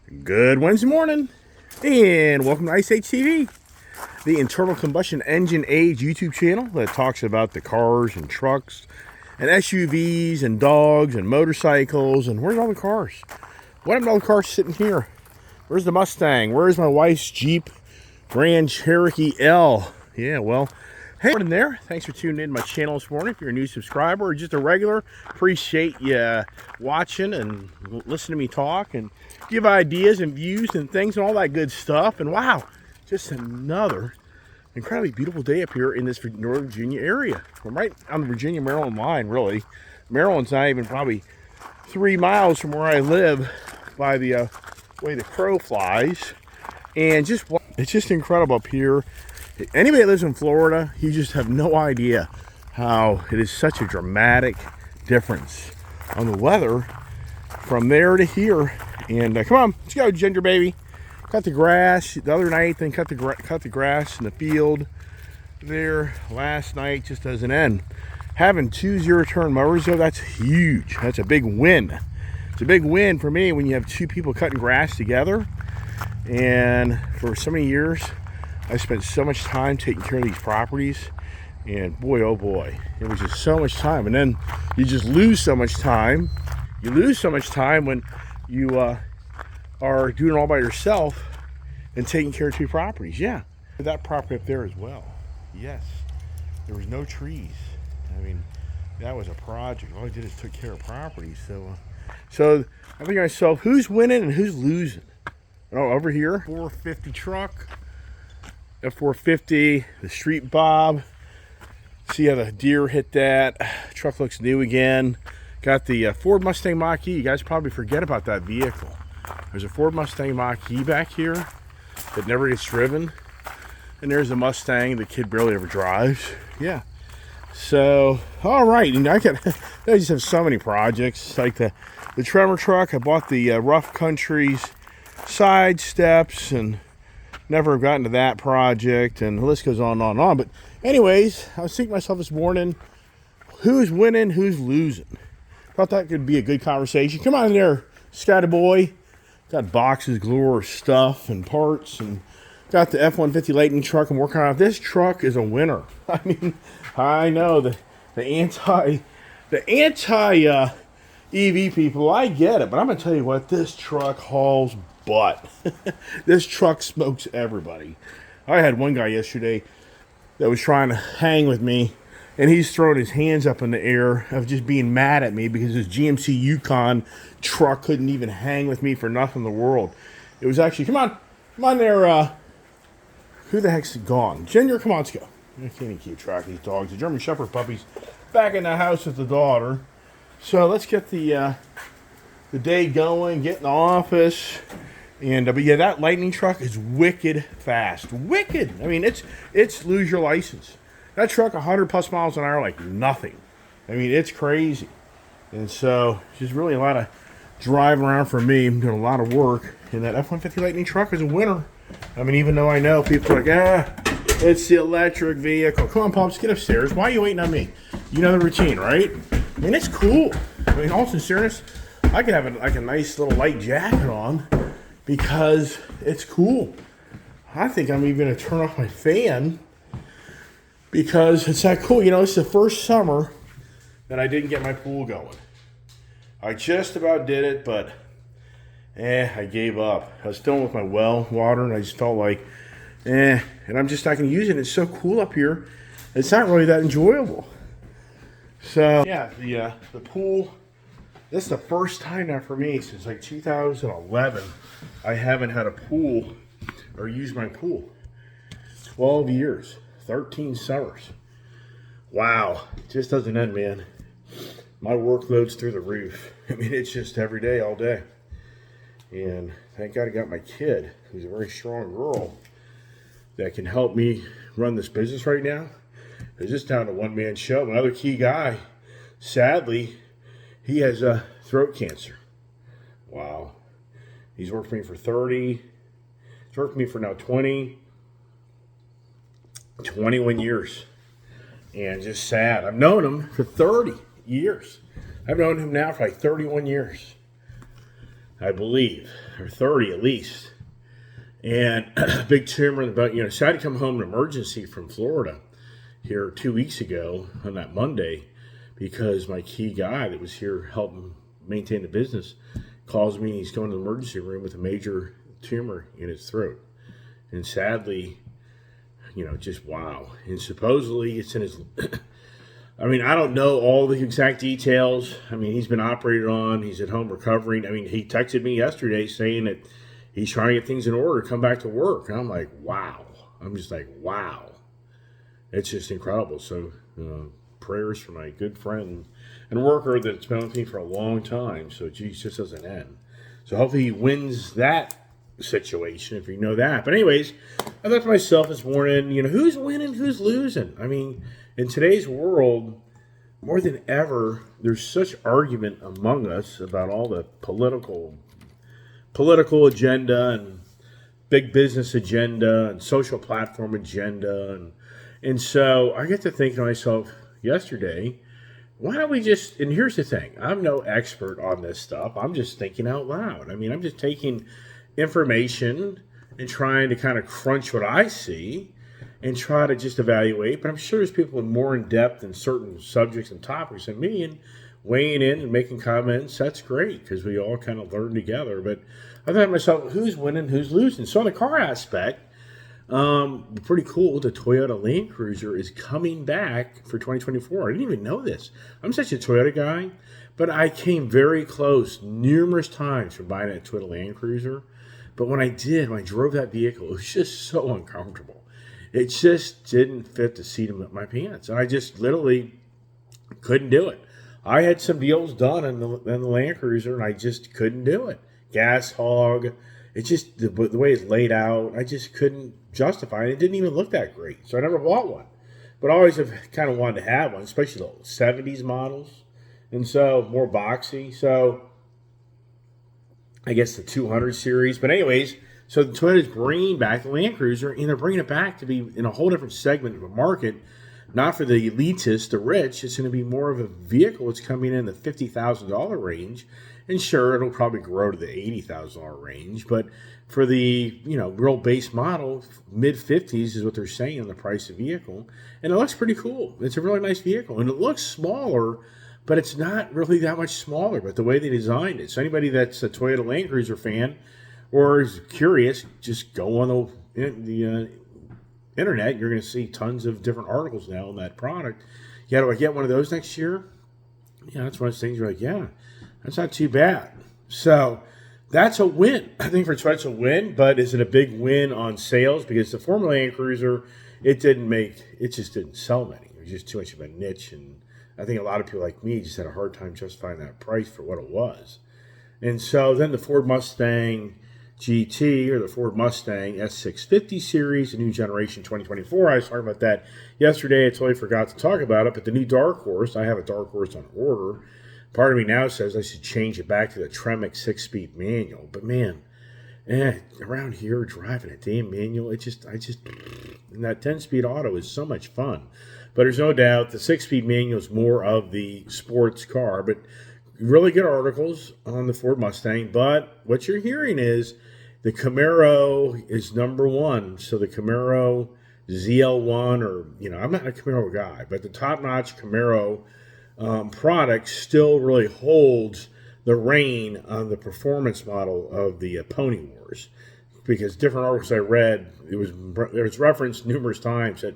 Good Wednesday morning, and welcome to Ice Age TV, the internal combustion engine age YouTube channel that talks about the cars and trucks and SUVs and dogs and motorcycles. And where's all the cars? What happened to all the cars sitting here? Where's the Mustang? Where's my wife's Jeep Grand Cherokee L? Yeah, well, hey, morning there. Thanks for tuning in to my channel this morning. If you're a new subscriber or just a regular, appreciate you watching and listening to me talk and give ideas and views and things and all that good stuff. And wow, just another incredibly beautiful day up here in this Northern Virginia area. I'm right on the Virginia-Maryland line, really. Maryland's not even probably 3 miles from where I live by the way the crow flies. And just it's just incredible up here. Anybody that lives in Florida, you just have no idea how it is such a dramatic difference on the weather from there to here. And come on, let's go, Ginger baby. Cut the grass the other night, then cut the grass in the field there last night. Just doesn't end. Having 2 zero-turn mowers though, that's huge. That's a big win. It's a big win for me when you have 2 people cutting grass together. And for so many years, I spent so much time taking care of these properties, and boy, oh boy, it was just so much time. And then you just lose so much time. You lose so much time when you are doing it all by yourself and taking care of 2 properties. Yeah, that property up there as well. Yes, there was no trees. I mean, that was a project. All I did is took care of properties. So I think to myself, who's winning and who's losing? Oh, over here, 450 truck. F450, the Street Bob. See how the deer hit that. Truck looks new again. Got the Ford Mustang Mach-E. You guys probably forget about that vehicle. There's a Ford Mustang Mach-E back here that never gets driven. And there's a Mustang the kid barely ever drives. Yeah. So, all right. And I just have so many projects. Like the Tremor truck. I bought the Rough Country's side steps and never have gotten to that project, and the list goes on and on and on. But anyways, I was thinking to myself this morning, who's winning, who's losing? Thought that could be a good conversation. Come on in there, Scotty boy. Got boxes galore of stuff and parts, and got the F-150 Lightning truck I'm working on. This truck is a winner. I mean, I know the anti EV people, I get it, but I'm gonna tell you what, this truck hauls butt. This truck smokes everybody. I had one guy yesterday that was trying to hang with me, and he's throwing his hands up in the air of just being mad at me because his GMC Yukon truck couldn't even hang with me for nothing in the world. It was actually, come on there, who the heck's gone? Ginger, come on, let's go. I can't even keep track of these dogs. The German Shepherd puppy's back in the house with the daughter. So let's get the day going, get in the office. And but yeah, that Lightning truck is wicked fast. Wicked. I mean, it's lose your license. That truck 100 plus miles an hour like nothing. I mean, it's crazy. And so just really a lot of driving around for me. I'm doing a lot of work. And that F-150 Lightning truck is a winner. I mean, even though I know people are like, it's the electric vehicle. Come on, Pumps, get upstairs. Why are you waiting on me? You know the routine, right? I mean, it's cool. I mean, all sincereness, I could have a nice little light jacket on because it's cool. I think I'm even going to turn off my fan because it's that cool. You know, it's the first summer that I didn't get my pool going. I just about did it, but I gave up. I was done with my well water, and I just felt like, and I'm just not going to use it. It's so cool up here. It's not really that enjoyable. So, yeah, the pool, this is the first time now for me since like 2011. I haven't had a pool or used my pool. 12 years, 13 summers. Wow, it just doesn't end, man. My workload's through the roof. I mean, it's just every day, all day. And thank God I got my kid, who's a very strong girl, that can help me run this business right now. It's just down to one-man show. Another key guy, sadly, he has throat cancer. Wow. He's worked for me for 30. He's worked for me for now 21 years. And just sad. I've known him for 30 years. I've known him now for like 31 years. I believe, or 30 at least. And a big tumor in the butt. So I had to come home in emergency from Florida here 2 weeks ago on that Monday because my key guy that was here helping maintain the business calls me and he's going to the emergency room with a major tumor in his throat. And sadly, just wow. And supposedly it's in his... I don't know all the exact details. He's been operated on. He's at home recovering. He texted me yesterday saying that he's trying to get things in order to come back to work. And I'm like, wow. I'm just like, wow. It's just incredible. So prayers for my good friend and worker that's been with me for a long time. So geez, just doesn't end. So hopefully he wins that situation, if you know that. But anyways, I thought to myself this morning, who's winning, who's losing? In today's world, more than ever, there's such argument among us about all the political agenda and big business agenda and social platform agenda. And so I get to thinking to myself yesterday, why don't we just, and here's the thing, I'm no expert on this stuff. I'm just thinking out loud. I'm just taking information and trying to kind of crunch what I see and try to just evaluate. But I'm sure there's people more in depth in certain subjects and topics than me, and weighing in and making comments. That's great because we all kind of learn together. But I thought to myself, who's winning, who's losing? So on the car aspect, pretty cool. The Toyota Land Cruiser is coming back for 2024. I didn't even know this. I'm such a Toyota guy, but I came very close numerous times from buying a Toyota Land Cruiser. But when I drove that vehicle, it was just so uncomfortable. It just didn't fit the seat of my pants. And I just literally couldn't do it. I had some deals done in the Land Cruiser, and I just couldn't do it. Gas hog. It's just the way it's laid out. I just couldn't justify it. It didn't even look that great. So I never bought one. But I always have kind of wanted to have one, especially the 70s models. And so more boxy. So I guess the 200 series. But anyways, so the Toyota's bringing back the Land Cruiser, and they're bringing it back to be in a whole different segment of the market, not for the elitists, the rich. It's going to be more of a vehicle that's coming in the $50,000 range, and sure, it'll probably grow to the $80,000 range, but for the real base model, mid-50s is what they're saying on the price of vehicle, and it looks pretty cool. It's a really nice vehicle, and it looks smaller, but it's not really that much smaller, but the way they designed it. So anybody that's a Toyota Land Cruiser fan or is curious, just go on the internet. You're going to see tons of different articles now on that product. Yeah, do I get one of those next year? Yeah, that's one of those things you're like, yeah, that's not too bad. So that's a win. I think for Toyota it's a win, but is it a big win on sales? Because the former Land Cruiser, it just didn't sell many. It was just too much of a niche, and I think a lot of people like me just had a hard time justifying that price for what it was. And so then the Ford Mustang GT, or the Ford Mustang S650 series, the new generation 2024. I was talking about that yesterday. I totally forgot to talk about it, but the new Dark Horse, I have a Dark Horse on order. Part of me now says I should change it back to the Tremec 6-speed manual, but man, around here driving a damn manual, and that 10-speed auto is so much fun. But there's no doubt the 6-speed manual is more of the sports car, but really good articles on the Ford Mustang. But what you're hearing is the Camaro is number one. So the Camaro ZL1, or, I'm not a Camaro guy, but the top-notch Camaro product still really holds the reign on the performance model of the Pony Wars. Because different articles I read, there was referenced numerous times that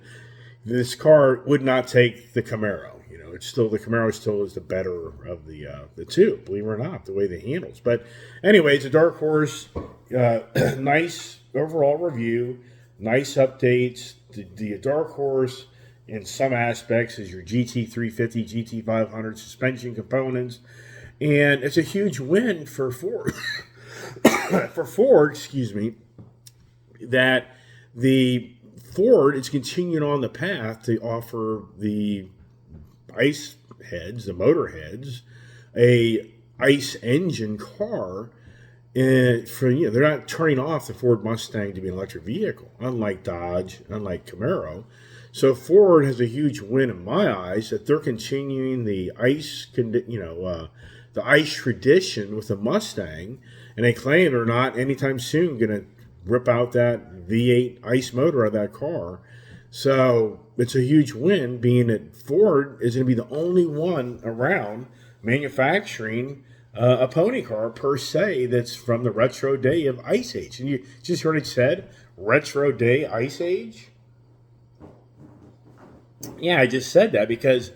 this car would not take the Camaro. The Camaro still is the better of the two, believe it or not, the way they handles. But anyway, it's a Dark Horse, nice overall review, nice updates. The Dark Horse, in some aspects, is your GT350, GT500 suspension components, and it's a huge win for Ford. That the Ford is continuing on the path to offer the ICE heads, the motor heads, a ICE engine car. And they're not turning off the Ford Mustang to be an electric vehicle, unlike Dodge, unlike Camaro. So Ford has a huge win in my eyes that they're continuing the ICE, the ICE tradition with the Mustang, And they claim they're not anytime soon going to rip out that V8 ICE motor out of that car. So it's a huge win, being that Ford is going to be the only one around manufacturing a pony car per se that's from the retro day of Ice Age. And you just heard it said, retro day Ice Age? Yeah, I just said that because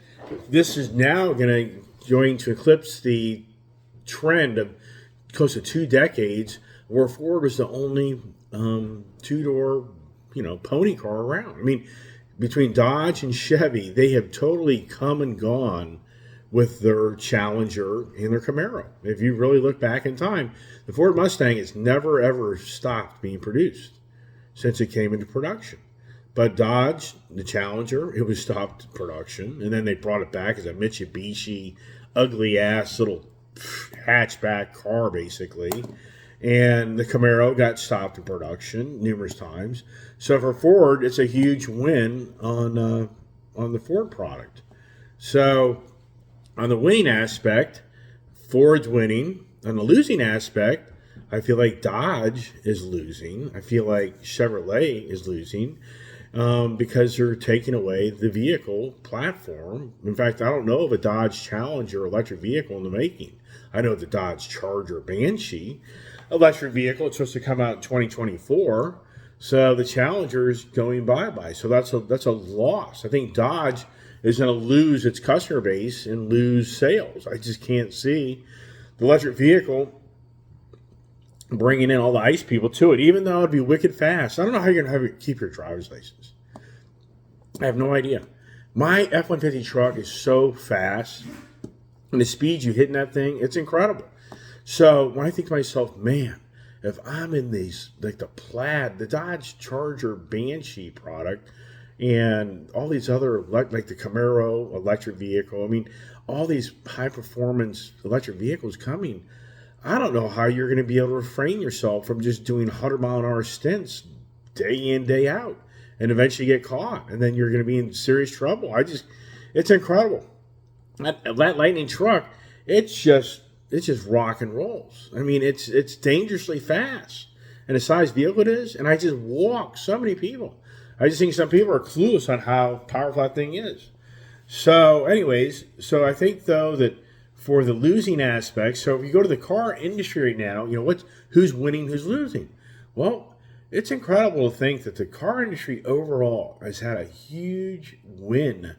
this is now going to eclipse the trend of close to 2 decades where Ford was the only two-door, pony car around. I mean, between Dodge and Chevy, they have totally come and gone with their Challenger and their Camaro. If you really look back in time, the Ford Mustang has never, ever stopped being produced since it came into production. But Dodge, the Challenger, it was stopped production, and then they brought it back as a Mitsubishi, ugly-ass little hatchback car, basically. And the Camaro got stopped in production numerous times. So for Ford, it's a huge win on the Ford product. So on the winning aspect, Ford's winning. On the losing aspect, I feel like Dodge is losing. I feel like Chevrolet is losing because they're taking away the vehicle platform. In fact, I don't know of a Dodge Challenger electric vehicle in the making. I know the Dodge Charger Banshee electric vehicle. It's supposed to come out in 2024. So the Challenger is going bye-bye. So that's a loss. I think Dodge is going to lose its customer base and lose sales. I just can't see the electric vehicle bringing in all the ICE people to it, even though it'd be wicked fast. I don't know how you're going to keep your driver's license. I have no idea. My F-150 truck is so fast, and the speed you hit in that thing, it's incredible. So when I think to myself, man, if I'm in these, like the Dodge Charger Banshee product, and all these other, like the Camaro electric vehicle, I mean, all these high-performance electric vehicles coming, I don't know how you're going to be able to refrain yourself from just doing 100-mile-an-hour stints day in, day out, and eventually get caught, and then you're going to be in serious trouble. It's incredible. That Lightning truck, it's just rock and rolls. I mean, it's dangerously fast, and the size vehicle it is, and I just walk so many people. I just think some people are clueless on how powerful that thing is. So anyways, I think, though, that for the losing aspect, so if you go to the car industry right now, who's winning, who's losing? Well, it's incredible to think that the car industry overall has had a huge win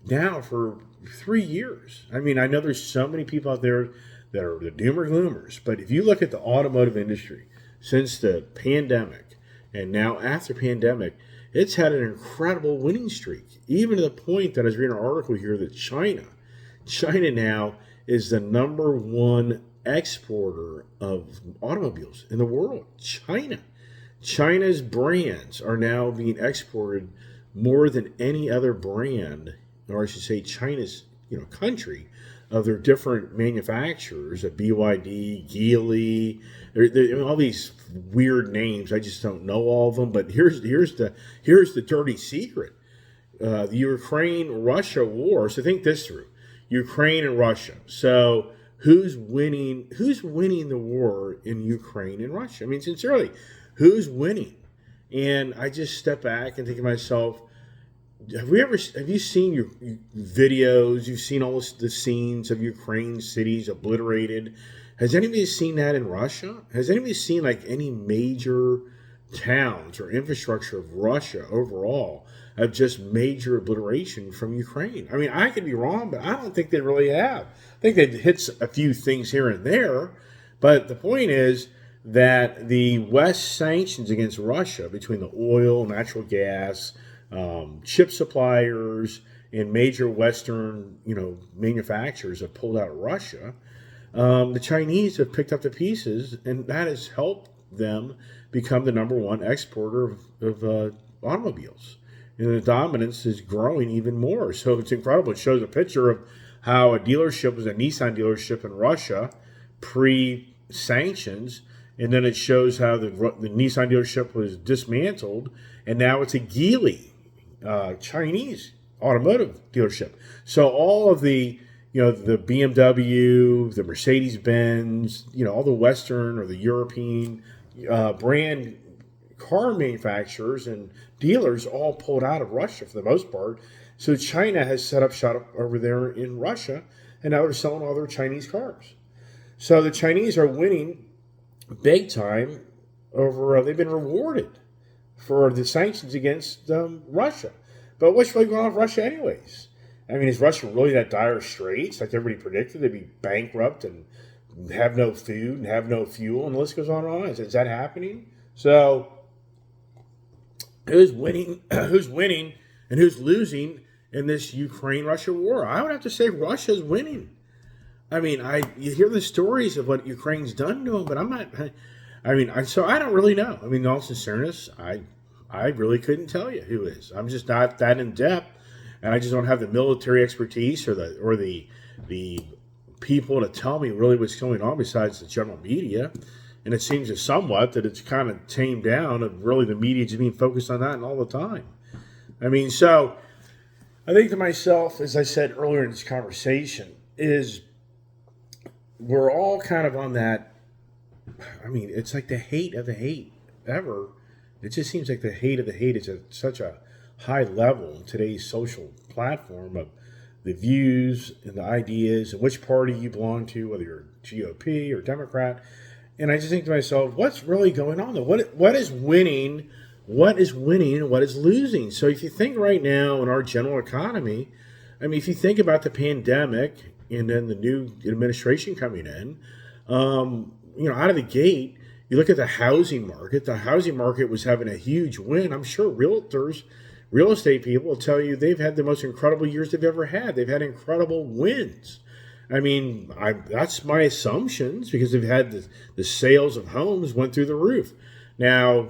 now for 3 years. I mean, I know there's so many people out there that are the doomer gloomers, but if you look at the automotive industry since the pandemic and now after pandemic, it's had an incredible winning streak, even to the point that I was reading an article here that China now is the number one exporter of automobiles in the world. China's brands are now being exported more than any other brand, or I should say China's country, of their different manufacturers, BYD, Geely, all these weird names. I just don't know all of them. But here's the dirty secret: the Ukraine-Russia war. So think this through: Ukraine and Russia. So who's winning? Who's winning the war in Ukraine and Russia? I mean, sincerely, who's winning? And I just step back and think to myself, have you seen your videos? You've seen all the scenes of Ukraine cities obliterated. Has anybody seen that in Russia? Has anybody seen like any major towns or infrastructure of Russia overall of just major obliteration from Ukraine? I mean, I could be wrong, but I don't think they really have. I think they've hit a few things here and there, but the point is that the West sanctions against Russia between the oil, natural gas, chip suppliers, and major Western, manufacturers have pulled out of Russia. The Chinese have picked up the pieces, and that has helped them become the number one exporter of automobiles. And the dominance is growing even more. So it's incredible. It shows a picture of how a dealership was a Nissan dealership in Russia pre-sanctions, and then it shows how the Nissan dealership was dismantled, and now it's a Geely Chinese automotive dealership. So all of the the BMW, the Mercedes Benz, all the Western or the European brand car manufacturers and dealers all pulled out of Russia for the most part. So China has set up shop over there in Russia, and now they're selling all their Chinese cars. So the Chinese are winning big time over. They've been rewarded for the sanctions against Russia. But what's really going on with Russia, anyways? I mean, is Russia really that dire straits like everybody predicted? They'd be bankrupt and have no food and have no fuel, and the list goes on and on. Is that happening? So who's winning? Who's winning and who's losing in this Ukraine-Russia war? I would have to say Russia's winning. I mean, you hear the stories of what Ukraine's done to them, but I'm not. So I don't really know. I mean, in all sincereness, I really couldn't tell you who is. I'm just not that in depth, and I just don't have the military expertise or the people to tell me really what's going on besides the general media. And it seems somewhat that it's kind of tamed down, and really the media just being focused on that all the time. I mean, so I think to myself, as I said earlier in this conversation, is we're all kind of on that. I mean, it's like the hate of the hate ever. It just seems like the hate of the hate is at such a high level in today's social platform of the views and the ideas and which party you belong to, whether you're GOP or Democrat. And I just think to myself, what's really going on there? What is winning? What is winning and what is losing? So if you think right now in our general economy, I mean, if you think about the pandemic and then the new administration coming in, out of the gate, you look at the housing market. The housing market was having a huge win. I'm sure realtors, real estate people will tell you they've had the most incredible years they've ever had. They've had incredible wins. I mean, that's my assumptions because they've had the sales of homes went through the roof. Now,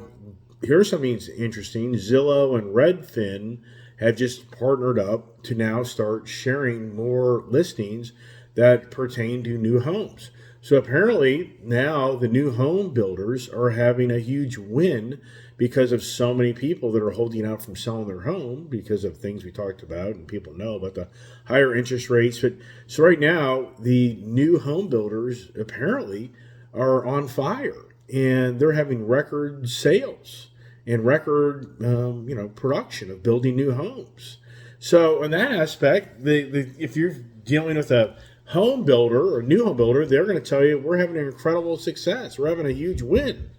here's something that's interesting. Zillow and Redfin have just partnered up to now start sharing more listings that pertain to new homes. So apparently now the new home builders are having a huge win because of so many people that are holding out from selling their home because of things we talked about and people know about the higher interest rates. But so right now the new home builders apparently are on fire and they're having record sales and record production of building new homes. So in that aspect, if you're dealing with a home builder or new home builder, they're going to tell you we're having an incredible success. We're having a huge win.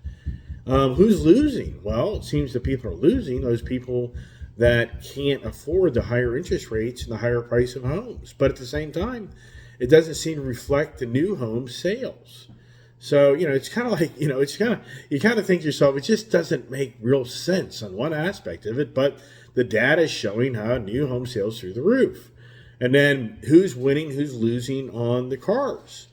Who's losing? Well, it seems that people are losing, those people that can't afford the higher interest rates and the higher price of homes. But at the same time, it doesn't seem to reflect the new home sales. So, it's kind of like, you kind of think to yourself, it just doesn't make real sense on one aspect of it, but the data is showing how new home sales through the roof. And then who's winning, who's losing on the cars?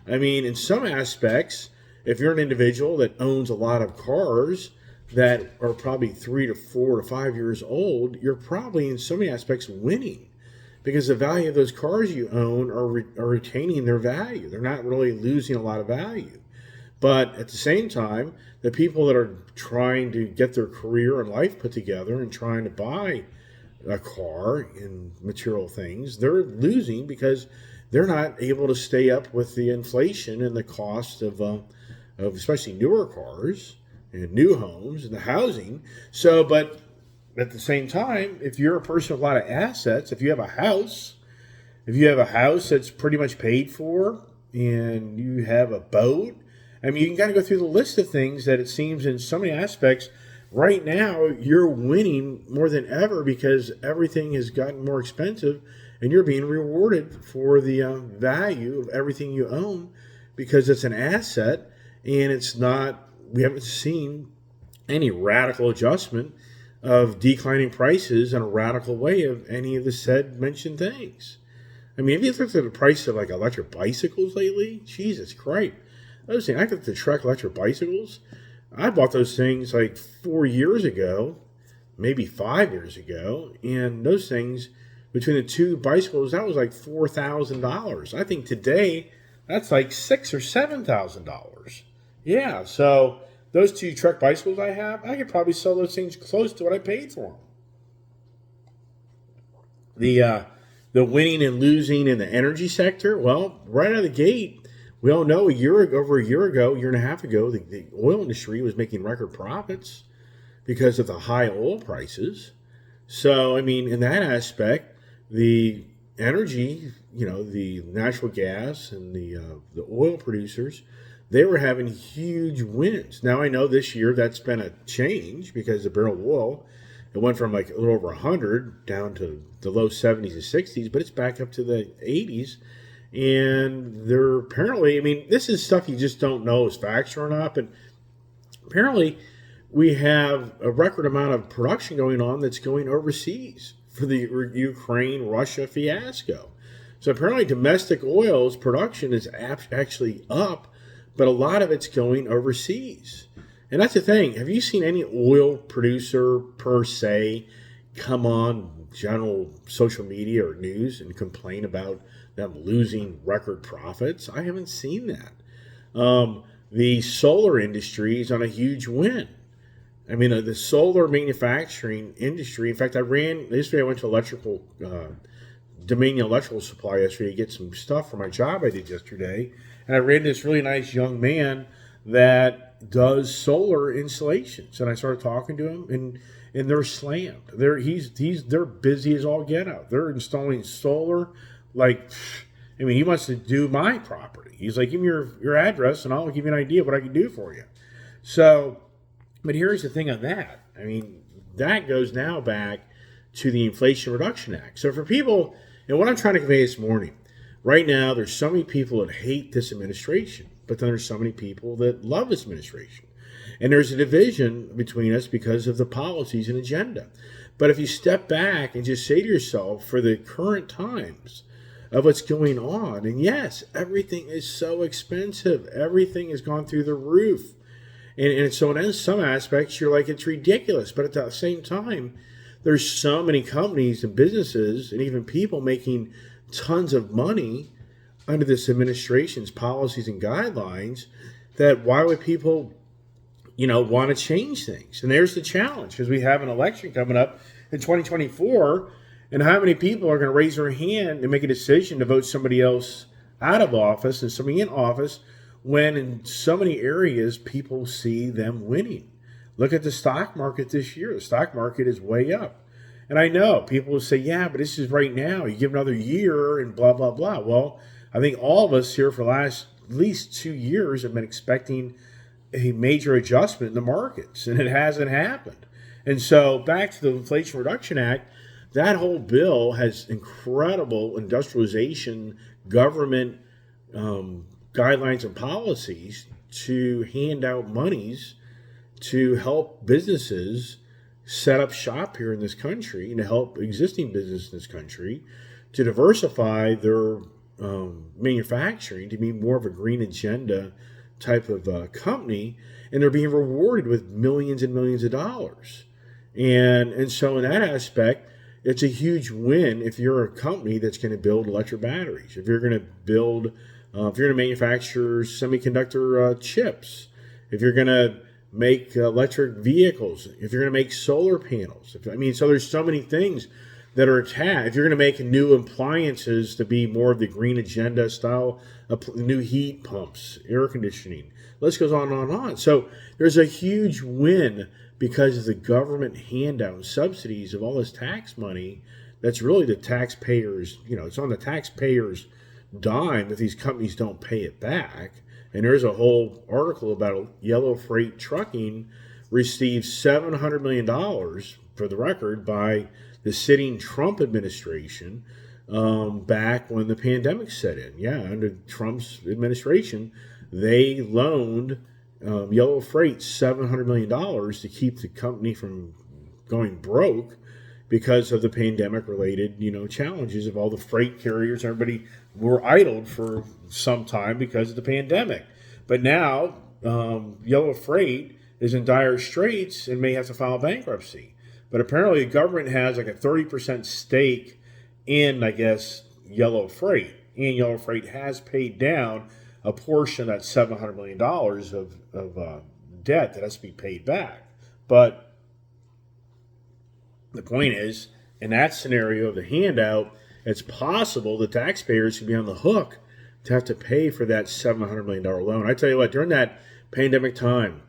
I mean, in some aspects, if you're an individual that owns a lot of cars that are probably 3 to 4 to 5 years old, you're probably in so many aspects winning because the value of those cars you own are retaining their value. They're not really losing a lot of value. But at the same time, the people that are trying to get their career and life put together and trying to buy a car and material things, they're losing because they're not able to stay up with the inflation and the cost of especially newer cars and new homes and the housing. So, but at the same time, if you're a person with a lot of assets, if you have a house that's pretty much paid for and you have a boat, I mean, you can kind of go through the list of things that it seems in so many aspects right now you're winning more than ever because everything has gotten more expensive and you're being rewarded for the value of everything you own because it's an asset and we haven't seen any radical adjustment of declining prices in a radical way of any of the said mentioned things. I mean, have you looked at the price of like electric bicycles lately? Jesus Christ. Those things, I got the Trek electric bicycles. I bought those things like 4 years ago, maybe 5 years ago, and those things between the two bicycles, that was like $4,000. I think today that's like $6,000 or $7,000. Yeah, so those two Trek bicycles I have, I could probably sell those things close to what I paid for them. the winning and losing in the energy sector. Well, right out of the gate, we all know over a year ago, year and a half ago, the oil industry was making record profits because of the high oil prices. So, I mean, in that aspect, the energy, the natural gas and the oil producers, they were having huge wins. Now, I know this year that's been a change because the barrel of oil, it went from like a little over 100 down to the low 70s and 60s, but it's back up to the 80s. And they're apparently, I mean, this is stuff you just don't know is facts or not, but apparently we have a record amount of production going on that's going overseas for the Ukraine-Russia fiasco. So apparently domestic oil's production is actually up, but a lot of it's going overseas. And that's the thing. Have you seen any oil producer per se come on general social media or news and complain about them losing record profits? I haven't seen that. The solar industry is on a huge win. I mean, the solar manufacturing industry. In fact, yesterday I went to Dominion Electrical Supply yesterday to get some stuff for my job I did yesterday. And I ran this really nice young man that does solar installations. And I started talking to him, and they're slammed. They're busy as all get out. They're installing solar he wants to do my property. He's like, give me your address and I'll give you an idea of what I can do for you. So, but here's the thing on that. I mean, that goes now back to the Inflation Reduction Act. So for people, and what I'm trying to convey this morning, right now there's so many people that hate this administration, but then there's so many people that love this administration. And there's a division between us because of the policies and agenda. But if you step back and just say to yourself, for the current times of what's going on, and yes, everything is so expensive. Everything has gone through the roof. And so in some aspects, you're like, it's ridiculous. But at the same time, there's so many companies and businesses and even people making tons of money under this administration's policies and guidelines that why would people, want to change things? And there's the challenge, because we have an election coming up in 2024, and how many people are going to raise their hand and make a decision to vote somebody else out of office and somebody in office when in so many areas people see them winning? Look at the stock market this year. The stock market is way up. And I know people will say, yeah, but this is right now. You give another year and blah, blah, blah. Well, I think all of us here for the last at least 2 years have been expecting a major adjustment in the markets, and it hasn't happened. And so back to the Inflation Reduction Act, that whole bill has incredible industrialization, government guidelines and policies to hand out monies to help businesses set up shop here in this country and to help existing businesses in this country to diversify their manufacturing to be more of a green agenda type of company, and they're being rewarded with millions and millions of dollars. And so in that aspect, it's a huge win if you're a company that's going to build electric batteries, if you're going to build, if you're going to manufacture semiconductor chips, if you're going to make electric vehicles, if you're going to make solar panels. So there's so many things that are attached. If you're going to make new appliances to be more of the green agenda style, new heat pumps, air conditioning, list goes on and on and on. So there's a huge win because of the government handout and subsidies of all this tax money. That's really the taxpayers, it's on the taxpayers' dime if these companies don't pay it back. And there's a whole article about Yellow Freight Trucking received $700 million, for the record, by the sitting Trump administration back when the pandemic set in. Yeah, under Trump's administration, they loaned Yellow Freight $700 million to keep the company from going broke because of the pandemic-related, challenges of all the freight carriers. Everybody were idled for some time because of the pandemic. But now, Yellow Freight is in dire straits and may have to file bankruptcy. But apparently the government has like a 30% stake in, I guess, Yellow Freight. And Yellow Freight has paid down a portion of that $700 million of debt that has to be paid back. But the point is, in that scenario of the handout, it's possible the taxpayers could be on the hook to have to pay for that $700 million loan. I tell you what, during that pandemic time,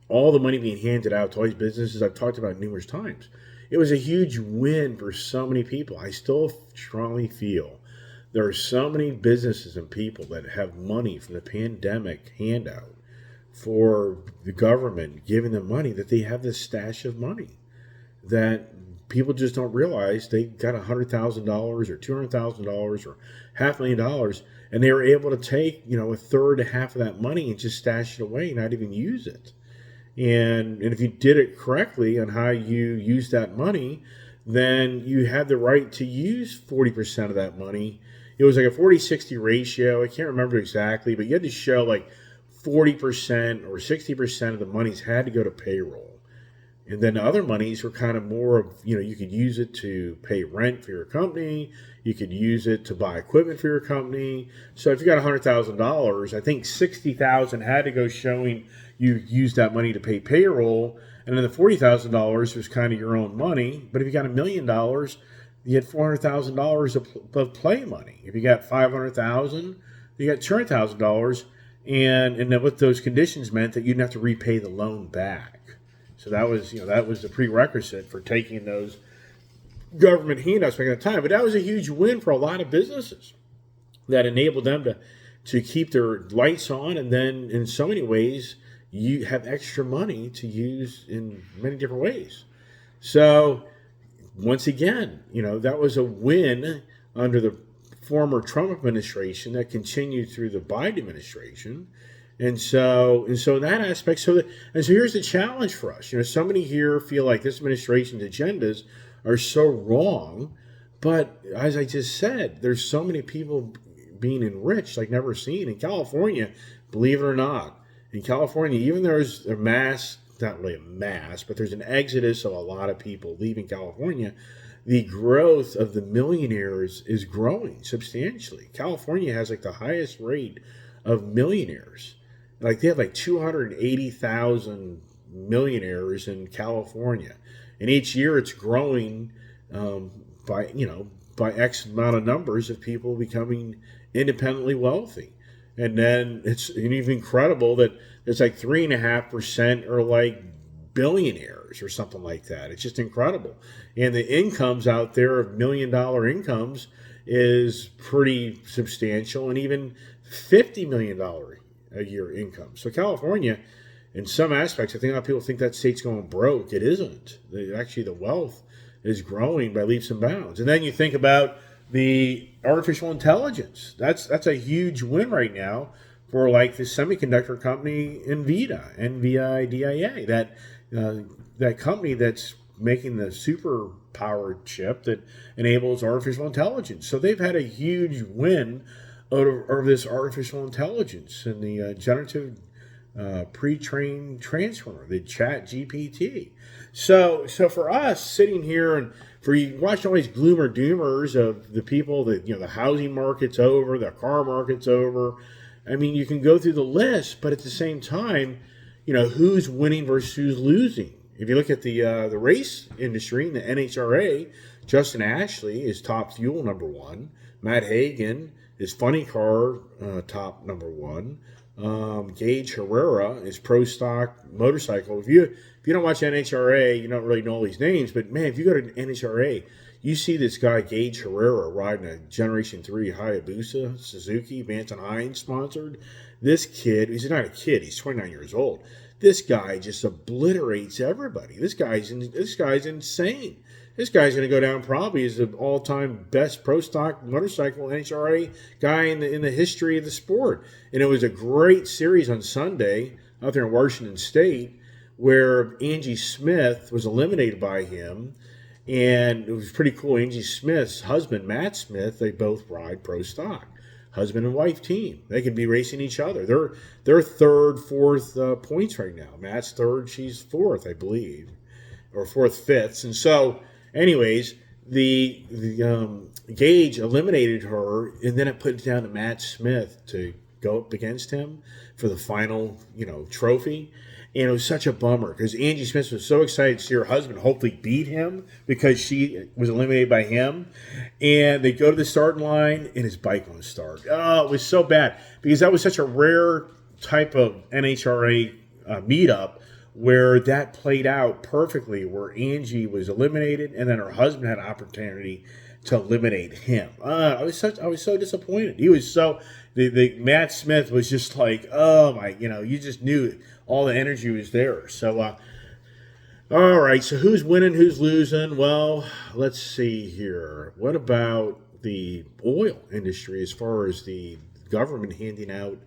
all the money being handed out to all these businesses, I've talked about numerous times, it was a huge win for so many people. I still strongly feel there are so many businesses and people that have money from the pandemic handout for the government giving them money, that they have this stash of money that people just don't realize they got $100,000 or $200,000 or $500,000, and they were able to take, a third to half of that money and just stash it away, not even use it. And if you did it correctly on how you use that money, then you had the right to use 40% of that money. It was like a 40-60 ratio. I can't remember exactly, but you had to show like 40% or 60% of the monies had to go to payroll. And then the other monies were kind of more of, you could use it to pay rent for your company. You could use it to buy equipment for your company. So if you got $100,000, I think $60,000 had to go showing you used that money to pay payroll. And then the $40,000 was kind of your own money. But if you got $1 million, you had $400,000 of play money. If you got $500,000, you got $200,000. And then what those conditions meant that you didn't have to repay the loan back. So that was the prerequisite for taking those government handouts back at the time. But that was a huge win for a lot of businesses that enabled them to keep their lights on. And then in so many ways, you have extra money to use in many different ways. So once again, that was a win under the former Trump administration that continued through the Biden administration. And so in that aspect, so here's the challenge for us. So many here feel like this administration's agendas are so wrong, but as I just said, there's so many people being enriched like never seen in California. Believe it or not, in California, even there's a mass, not really a mass, but there's an exodus of a lot of people leaving California. The growth of the millionaires is growing substantially. California has like the highest rate of millionaires. Like they have like 280,000 millionaires in California, and each year it's growing by X amount of numbers of people becoming independently wealthy. And then it's even incredible that it's like 3.5% are like billionaires or something like that. It's just incredible. And the incomes out there of $1 million incomes is pretty substantial, and even $50 million a year income. So California, in some aspects, I think a lot of people think that state's going broke. It isn't. Actually, the wealth is growing by leaps and bounds. And then you think about the artificial intelligence. That's a huge win right now for like the semiconductor company NVIDIA, that company that's making the super powered chip that enables artificial intelligence. So they've had a huge win over this artificial intelligence and the generative pre-trained transformer, the Chat GPT. So for us sitting here and for you watching all these gloomer doomers of the people that the housing market's over, the car market's over. I mean, you can go through the list, but at the same time, who's winning versus who's losing. If you look at the race industry in the NHRA, Justin Ashley is top fuel number one. Matt Hagan is funny car top number one. Gage Herrera is pro stock motorcycle. If you don't watch NHRA, you don't really know all these names. But man, if you go to NHRA, you see this guy Gage Herrera riding a Generation 3 Hayabusa Suzuki, Vance and Hines sponsored. This kid, he's not a kid, he's 29 years old. This guy just obliterates everybody. This guy's insane. This guy's going to go down probably as the all-time best pro stock motorcycle NHRA guy in the history of the sport. And it was a great series on Sunday out there in Washington State where Angie Smith was eliminated by him. And it was pretty cool. Angie Smith's husband, Matt Smith, they both ride pro stock. Husband and wife team. They could be racing each other. They're third, fourth points right now. Matt's third, she's fourth, I believe, or fourth, fifth. And so, anyways, the Gage eliminated her, and then it put it down to Matt Smith to go up against him for the final, trophy. And it was such a bummer because Angie Smith was so excited to see her husband hopefully beat him because she was eliminated by him. And they go to the starting line and his bike won't start. Oh, it was so bad because that was such a rare type of NHRA meetup where that played out perfectly, where Angie was eliminated and then her husband had an opportunity to eliminate him. I was so disappointed. He was so the Matt Smith was just like, oh my, you just knew all the energy was there. So all right, so who's winning, who's losing? Well, let's see here. What about the oil industry as far as the government handing out,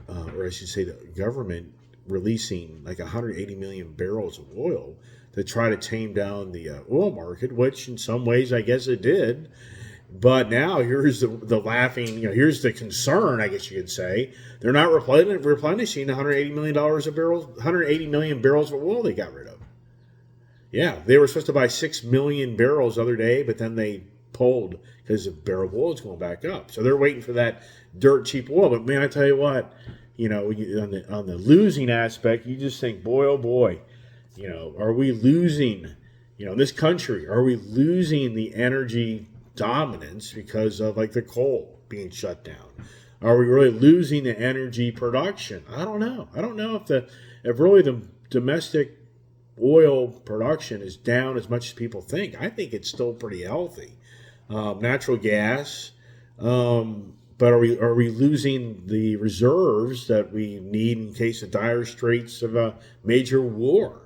or I should say the government releasing like 180 million barrels of oil to try to tame down the oil market, which in some ways I guess it did. But now here's the laughing, here's the concern, I guess you could say. They're not replenishing $180 million of barrels, 180 million barrels of oil they got rid of. Yeah, they were supposed to buy 6 million barrels the other day, but then they pulled because the barrel of oil is going back up. So they're waiting for that dirt cheap oil. But man, I tell you what, on the losing aspect, you just think, boy, oh boy, are we losing, in this country, are we losing the energy dominance because of like the coal being shut down? Are we really losing the energy production? I don't know. I don't know if really the domestic oil production is down as much as people think. I think it's still pretty healthy. Natural gas. But are we losing the reserves that we need in case of dire straits of a major war?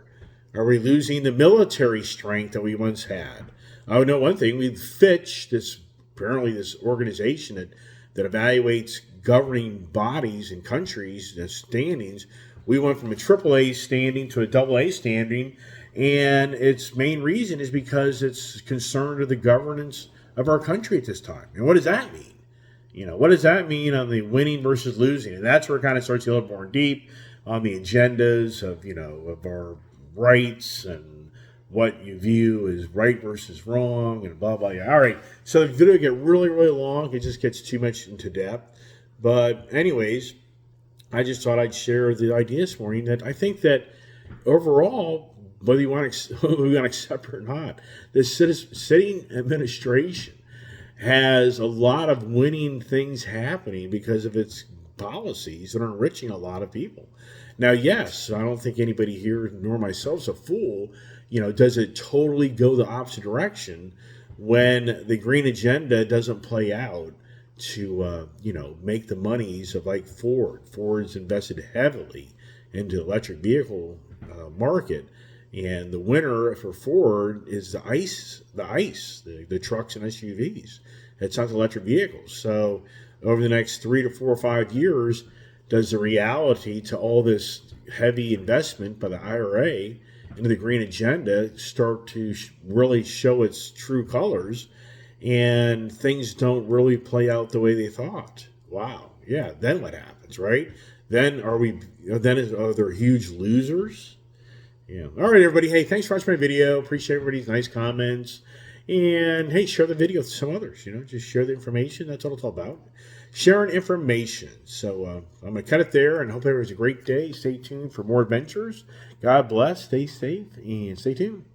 Are we losing the military strength that we once had? I know one thing. Fitch, this organization that evaluates governing bodies and countries, the standings. We went from a AAA standing to a AA standing, and its main reason is because it's concerned with the governance of our country at this time. And what does that mean? What does that mean on the winning versus losing? And that's where it kind of starts to get more deep on the agendas of our rights and what you view as right versus wrong and blah, blah, blah. All right. So the video get really, really long. It just gets too much into depth. But anyways, I just thought I'd share the idea this morning that I think that overall, whether you want to accept it or not, the sitting administration has a lot of winning things happening because of its policies that are enriching a lot of people. Now, yes, I don't think anybody here, nor myself, is a fool. Does it totally go the opposite direction when the green agenda doesn't play out to, make the monies of like Ford? Ford's invested heavily into the electric vehicle market. And the winner for Ford is the ICE, the trucks and SUVs. It's not the electric vehicles. So over the next 3 to 4 or 5 years, does the reality to all this heavy investment by the IRA into the green agenda start to really show its true colors, and things don't really play out the way they thought? Wow. Yeah. Then what happens, right? Then are there huge losers? Yeah. All right, everybody. Hey, thanks for watching my video. Appreciate everybody's nice comments. And hey, share the video with some others. Just share the information. That's all it's all about. Sharing information. So I'm going to cut it there and hope everyone has a great day. Stay tuned for more adventures. God bless. Stay safe and stay tuned.